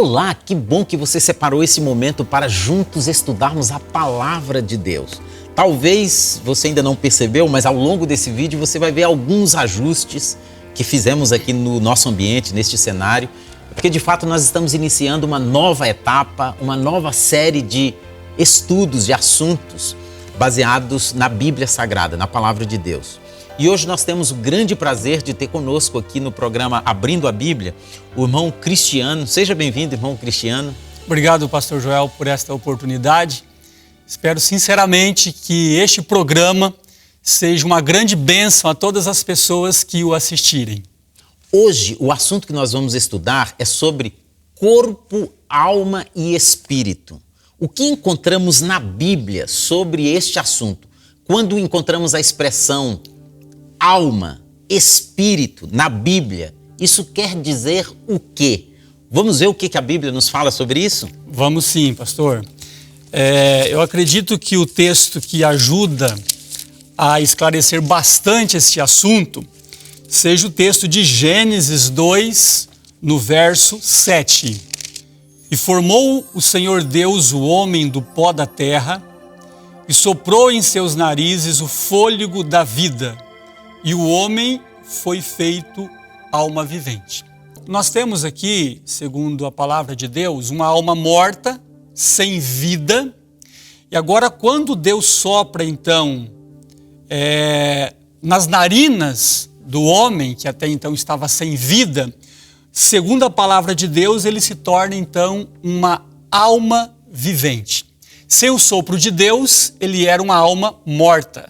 Olá, que bom que você separou esse momento para juntos estudarmos a Palavra de Deus. Talvez você ainda não percebeu, mas ao longo desse vídeo você vai ver alguns ajustes que fizemos aqui no nosso ambiente, neste cenário, porque de fato nós estamos iniciando uma nova etapa, uma nova série de estudos, de assuntos baseados na Bíblia Sagrada, na Palavra de Deus. E hoje nós temos o grande prazer de ter conosco aqui no programa Abrindo a Bíblia, o irmão Cristiano. Seja bem-vindo, irmão Cristiano. Obrigado, pastor Joel, por esta oportunidade. Espero sinceramente que este programa seja uma grande bênção a todas as pessoas que o assistirem. Hoje, o assunto que nós vamos estudar é sobre corpo, alma e espírito. O que encontramos na Bíblia sobre este assunto? Quando encontramos a expressão alma, espírito na Bíblia, isso quer dizer o quê? Vamos ver o que a Bíblia nos fala sobre isso? Vamos sim, pastor. Eu acredito que o texto que ajuda a esclarecer bastante este assunto seja o texto de Gênesis 2, no verso 7. E formou o Senhor Deus o homem do pó da terra e soprou em seus narizes o fôlego da vida, e o homem foi feito alma vivente. Nós temos aqui, segundo a palavra de Deus, uma alma morta, sem vida. E agora, quando Deus sopra, então, nas narinas do homem, que até então estava sem vida, segundo a palavra de Deus, ele se torna, então, uma alma vivente. Sem o sopro de Deus, ele era uma alma morta.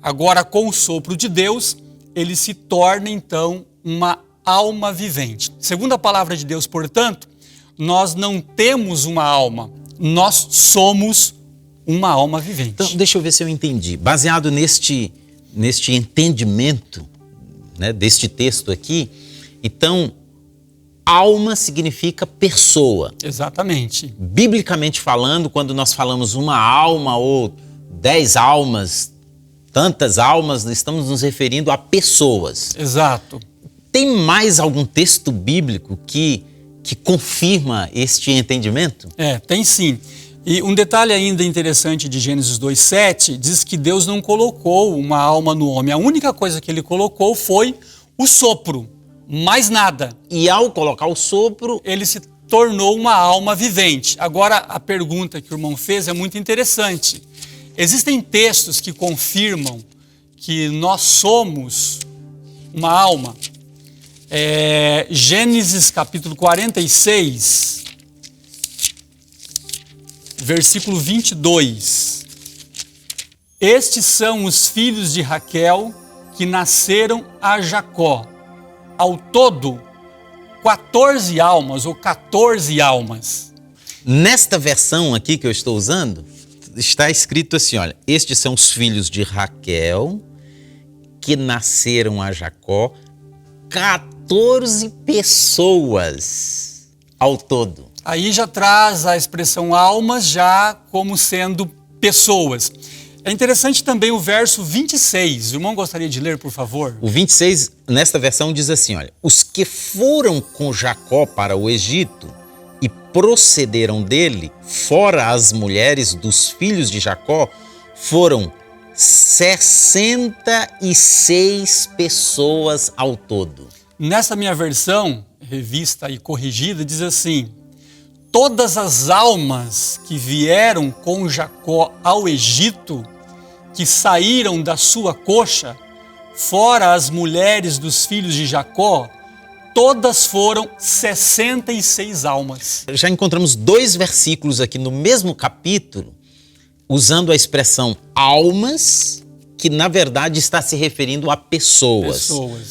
Agora, com o sopro de Deus, ele se torna, então, uma alma vivente. Segundo a palavra de Deus, portanto, nós não temos uma alma, nós somos uma alma vivente. Então, deixa eu ver se eu entendi. Baseado neste entendimento, né, deste texto aqui, então, alma significa pessoa. Exatamente. Biblicamente falando, quando nós falamos uma alma ou 10 almas, tantas almas, estamos nos referindo a pessoas. Exato. Tem mais algum texto bíblico que confirma este entendimento? Tem sim. E um detalhe ainda interessante de Gênesis 2:7 diz que Deus não colocou uma alma no homem. A única coisa que ele colocou foi o sopro, mais nada. E ao colocar o sopro, ele se tornou uma alma vivente. Agora, a pergunta que o irmão fez é muito interessante. Existem textos que confirmam que nós somos uma alma. Gênesis capítulo 46, versículo 22. Estes são os filhos de Raquel que nasceram a Jacó. Ao todo, 14 almas ou 14 almas. Nesta versão aqui que eu estou usando, está escrito assim, olha, estes são os filhos de Raquel que nasceram a Jacó, 14 pessoas ao todo. Aí já traz a expressão almas já como sendo pessoas. É interessante também o verso 26. O irmão gostaria de ler, por favor? O 26, nesta versão, diz assim, olha, os que foram com Jacó para o Egito e procederam dele, fora as mulheres dos filhos de Jacó, foram 66 pessoas ao todo. Nessa minha versão, revista e corrigida, diz assim: todas as almas que vieram com Jacó ao Egito, que saíram da sua coxa, fora as mulheres dos filhos de Jacó, todas foram 66 almas. Já encontramos 2 versículos aqui no mesmo capítulo, usando a expressão almas, que na verdade está se referindo a pessoas.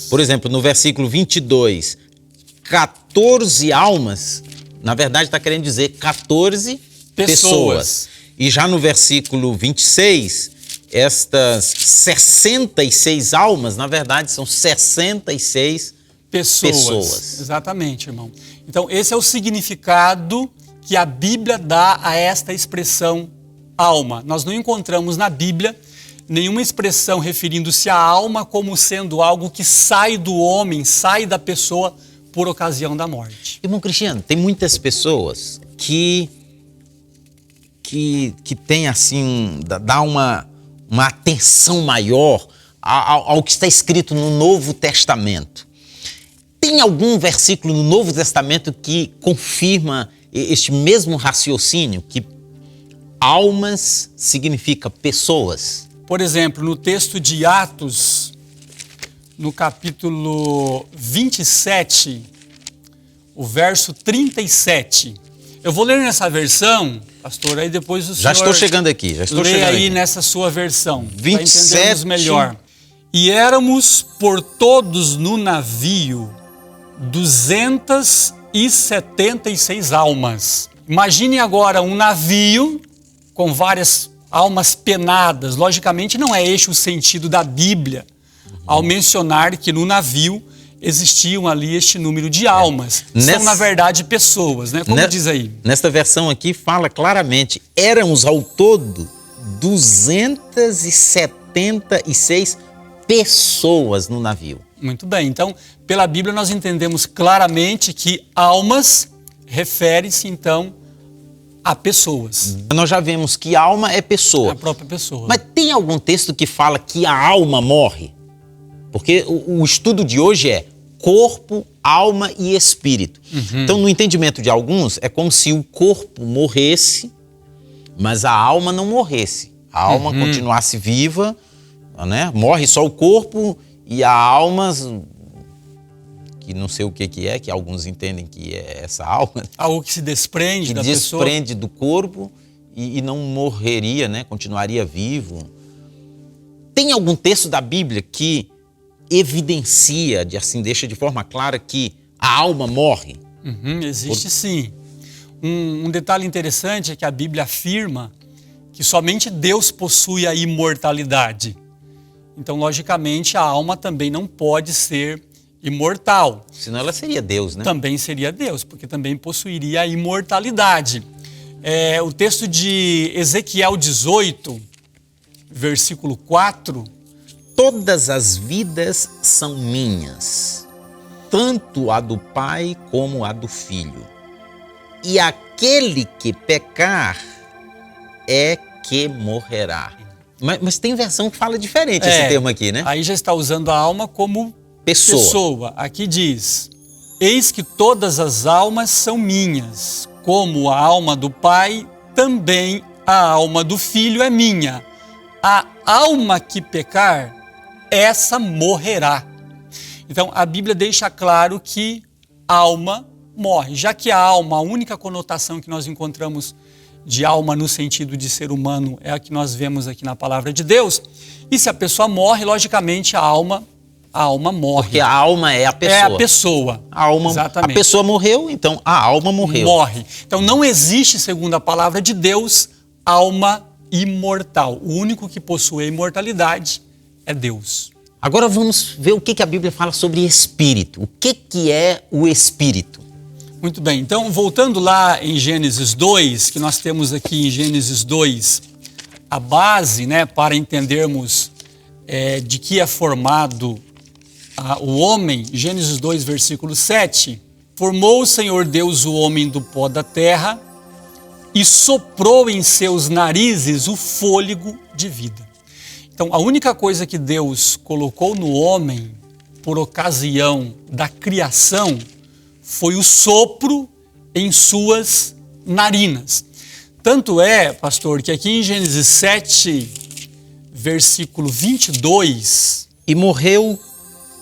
Por exemplo, no versículo 22, 14 almas, na verdade está querendo dizer 14 pessoas. E já no versículo 26, estas 66 almas, na verdade são 66 pessoas. Exatamente, irmão. Então, esse é o significado que a Bíblia dá a esta expressão alma. Nós não encontramos na Bíblia nenhuma expressão referindo-se à alma como sendo algo que sai do homem, sai da pessoa por ocasião da morte. Irmão Cristiano, tem muitas pessoas que tem assim, dá uma atenção maior ao que está escrito no Novo Testamento. Tem algum versículo no Novo Testamento que confirma este mesmo raciocínio, que almas significa pessoas? Por exemplo, no texto de Atos, no capítulo 27, o verso 37. Eu vou ler nessa versão, pastor, aí depois o senhor... Já estou chegando aqui, lê aí nessa sua versão, 27... para entendermos melhor. E éramos por todos no navio 276 almas. Imagine agora um navio com várias almas penadas. Logicamente não é este o sentido da Bíblia, ao mencionar que no navio existiam ali este número de almas. São, na verdade, pessoas, né? Como diz aí? Nesta versão aqui fala claramente, éramos ao todo 276 pessoas no navio. Muito bem, então, pela Bíblia nós entendemos claramente que almas refere-se, então, a pessoas. Nós já vemos que alma é pessoa. A própria pessoa. Mas tem algum texto que fala que a alma morre? Porque o estudo de hoje é corpo, alma e espírito. Então, no entendimento de alguns, é como se o corpo morresse, mas a alma não morresse. A alma continuasse viva, né? Morre só o corpo e a alma, que não sei o que é, que alguns entendem que é essa alma. Algo que se desprende da pessoa. Que desprende do corpo e não morreria, né? Continuaria vivo. Tem algum texto da Bíblia que evidencia, deixa de forma clara que a alma morre? Existe sim. Um detalhe interessante é que a Bíblia afirma que somente Deus possui a imortalidade. Então, logicamente, a alma também não pode ser imortal. Senão ela seria Deus, né? Também seria Deus, porque também possuiria a imortalidade. O texto de Ezequiel 18, versículo 4... Todas as vidas são minhas, tanto a do pai como a do filho. E aquele que pecar é que morrerá. Mas tem versão que fala diferente esse termo aqui, né? Aí já está usando a alma como pessoa. Aqui diz, eis que todas as almas são minhas, como a alma do pai, também a alma do filho é minha. A alma que pecar, essa morrerá. Então, a Bíblia deixa claro que alma morre. Já que a alma, a única conotação que nós encontramos de alma no sentido de ser humano é a que nós vemos aqui na palavra de Deus. E se a pessoa morre, logicamente a alma morre. Porque a alma é a pessoa. É a pessoa. Exatamente. A pessoa morreu, então a alma morreu. Morre. Então não existe, segundo a palavra de Deus, alma imortal. O único que possui a imortalidade é Deus. Agora vamos ver o que a Bíblia fala sobre espírito. O que é o espírito? Muito bem, então voltando lá em Gênesis 2, que nós temos aqui em Gênesis 2 a base, né, para entendermos de que é formado o homem. Gênesis 2, versículo 7, formou o Senhor Deus o homem do pó da terra e soprou em seus narizes o fôlego de vida. Então, a única coisa que Deus colocou no homem por ocasião da criação foi o sopro em suas narinas. Tanto é, pastor, que aqui em Gênesis 7, versículo 22... E morreu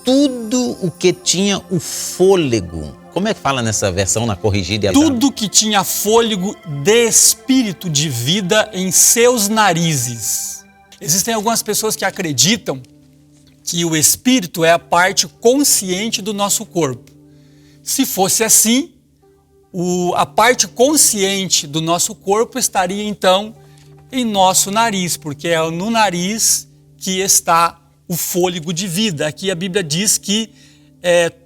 tudo o que tinha o fôlego. Como é que fala nessa versão, na corrigida? Tudo que tinha fôlego de espírito de vida em seus narizes. Existem algumas pessoas que acreditam que o espírito é a parte consciente do nosso corpo. Se fosse assim, a parte consciente do nosso corpo estaria então em nosso nariz, porque é no nariz que está o fôlego de vida. Aqui a Bíblia diz que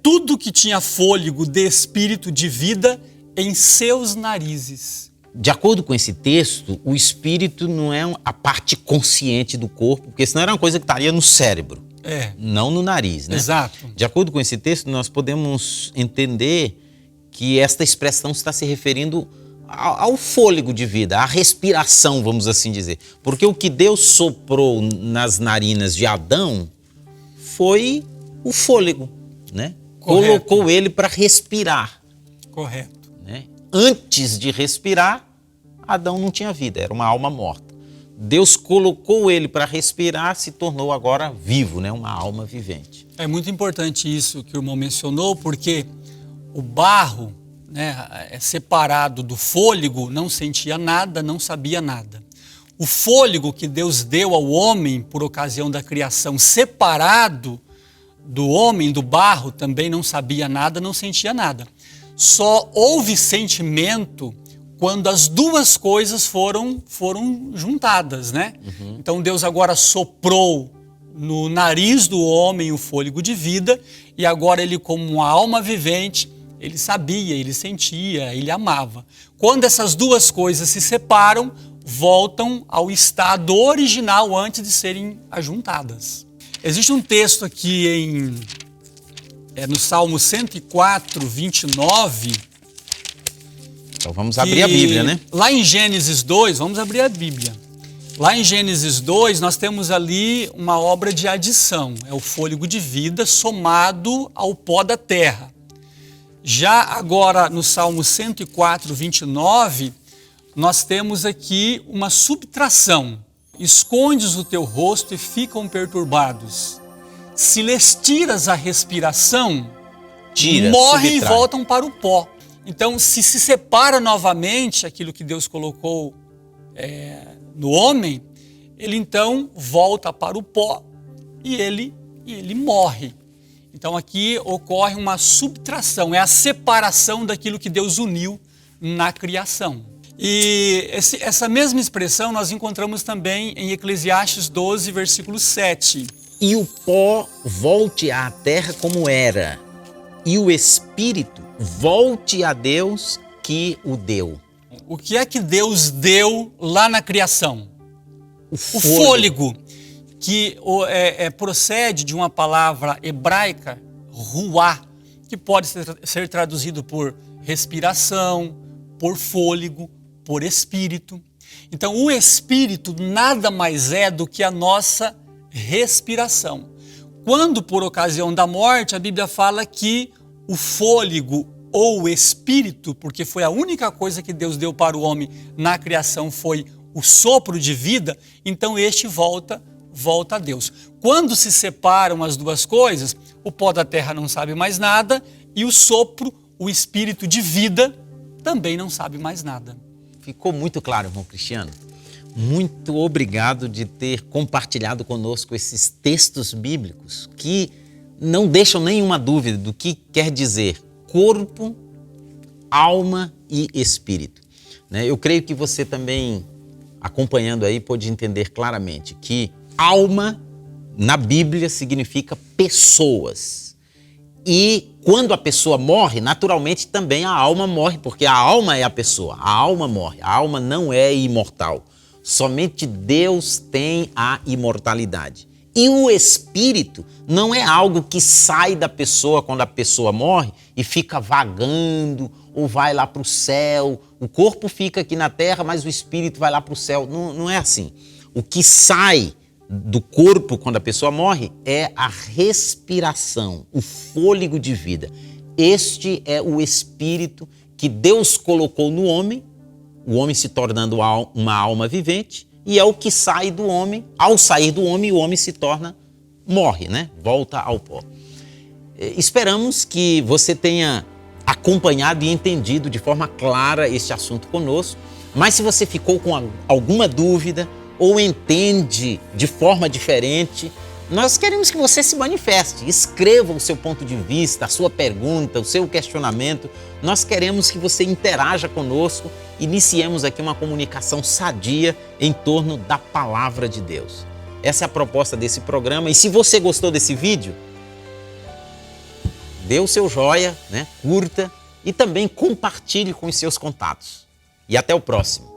tudo que tinha fôlego de espírito de vida em seus narizes. De acordo com esse texto, o espírito não é a parte consciente do corpo, porque senão era uma coisa que estaria no cérebro. não no nariz, né? Exato. De acordo com esse texto, nós podemos entender que esta expressão está se referindo ao fôlego de vida, à respiração, vamos assim dizer. Porque o que Deus soprou nas narinas de Adão foi o fôlego, né? Correto. Colocou ele para respirar. Correto. Né? Antes de respirar, Adão não tinha vida, era uma alma morta. Deus colocou ele para respirar, se tornou agora vivo, né? Uma alma vivente. É muito importante isso que o irmão mencionou, porque o barro, né, separado do fôlego, não sentia nada, não sabia nada. O fôlego que Deus deu ao homem por ocasião da criação, separado do homem, do barro, também não sabia nada, não sentia nada. Só houve sentimento quando as duas coisas foram juntadas, né? Então Deus agora soprou no nariz do homem o fôlego de vida, e agora ele, como uma alma vivente, ele sabia, ele sentia, ele amava. Quando essas duas coisas se separam, voltam ao estado original antes de serem ajuntadas. Existe um texto aqui no Salmo 104, 29. Então vamos abrir a Bíblia, né? Lá em Gênesis 2, vamos abrir a Bíblia. Lá em Gênesis 2, nós temos ali uma obra de adição. É o fôlego de vida somado ao pó da terra. Já agora no Salmo 104, 29, nós temos aqui uma subtração. Escondes o teu rosto e ficam perturbados. Se lhes tiras a respiração, morrem e voltam para o pó. Então, se separa novamente aquilo que Deus colocou no homem, ele então volta para o pó e ele morre. Então aqui ocorre uma subtração, é a separação daquilo que Deus uniu na criação. E essa mesma expressão nós encontramos também em Eclesiastes 12, versículo 7. E o pó volte à terra como era, e o espírito volte a Deus que o deu. O que é que Deus deu lá na criação? O fôlego, que procede de uma palavra hebraica, ruá, que pode ser traduzido por respiração, por fôlego, por espírito. Então, o espírito nada mais é do que a nossa respiração. Quando, por ocasião da morte, a Bíblia fala que o fôlego ou o espírito, porque foi a única coisa que Deus deu para o homem na criação, foi o sopro de vida, então este volta a Deus. Quando se separam as duas coisas, o pó da terra não sabe mais nada e o sopro, o espírito de vida, também não sabe mais nada. Ficou muito claro, irmão Cristiano. Muito obrigado de ter compartilhado conosco esses textos bíblicos que não deixam nenhuma dúvida do que quer dizer corpo, alma e espírito. Eu creio que você também, acompanhando aí, pôde entender claramente que alma, na Bíblia, significa pessoas. E quando a pessoa morre, naturalmente também a alma morre, porque a alma é a pessoa, a alma morre, a alma não é imortal. Somente Deus tem a imortalidade. E o espírito não é algo que sai da pessoa quando a pessoa morre e fica vagando ou vai lá para o céu. O corpo fica aqui na terra, mas o espírito vai lá para o céu. Não é assim. O que sai do corpo quando a pessoa morre é a respiração, o fôlego de vida. Este é o espírito que Deus colocou no homem, o homem se tornando uma alma vivente, e é o que sai do homem. Ao sair do homem, o homem morre, né? Volta ao pó. Esperamos que você tenha acompanhado e entendido de forma clara este assunto conosco, mas se você ficou com alguma dúvida ou entende de forma diferente, nós queremos que você se manifeste, escreva o seu ponto de vista, a sua pergunta, o seu questionamento. Nós queremos que você interaja conosco, iniciemos aqui uma comunicação sadia em torno da palavra de Deus. Essa é a proposta desse programa, e se você gostou desse vídeo, dê o seu joia, né? Curta e também compartilhe com os seus contatos. E até o próximo.